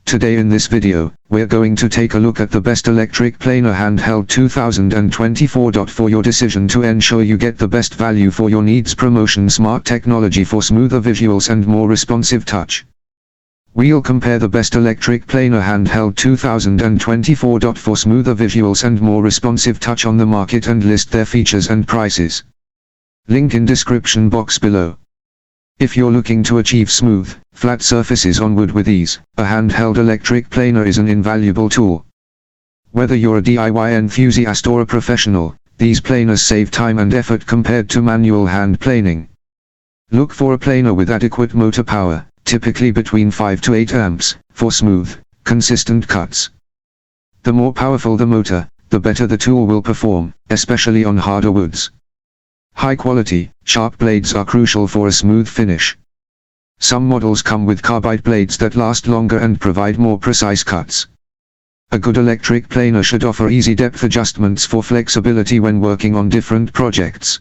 Today in this video, we're going to take a look at the best electric planer handheld 2024. For your decision to ensure you get the best value for your needs, promotion smart technology for smoother visuals and more responsive touch. We'll compare the best electric planer handheld 2024. For smoother visuals and more responsive touch on the market and list their features and prices. Link in description box below. If you're looking to achieve smooth, flat surfaces on wood with ease, a handheld electric planer is an invaluable tool. Whether you're a DIY enthusiast or a professional, these planers save time and effort compared to manual hand planing. Look for a planer with adequate motor power, typically between 5 to 8 amps, for smooth, consistent cuts. The more powerful the motor, the better the tool will perform, especially on harder woods. High quality, sharp blades are crucial for a smooth finish. Some models come with carbide blades that last longer and provide more precise cuts. A good electric planer should offer easy depth adjustments for flexibility when working on different projects.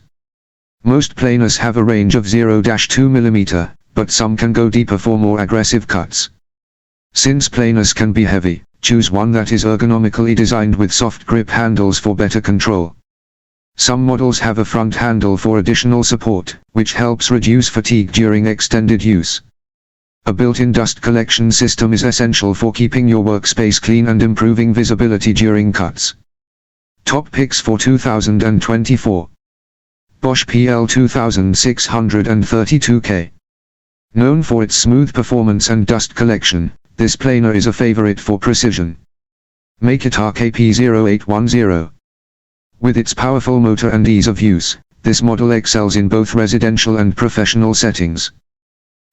Most planers have a range of 0-2 mm, but some can go deeper for more aggressive cuts. Since planers can be heavy, choose one that is ergonomically designed with soft grip handles for better control. Some models have a front handle for additional support, which helps reduce fatigue during extended use. A built-in dust collection system is essential for keeping your workspace clean and improving visibility during cuts. Top picks for 2024. Bosch PL 2632K. Known for its smooth performance and dust collection, this planer is a favorite for precision. Makita KP0810. With its powerful motor and ease of use, this model excels in both residential and professional settings.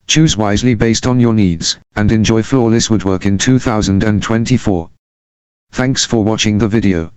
Choose wisely based on your needs, and enjoy flawless woodwork in 2024. Thanks for watching the video.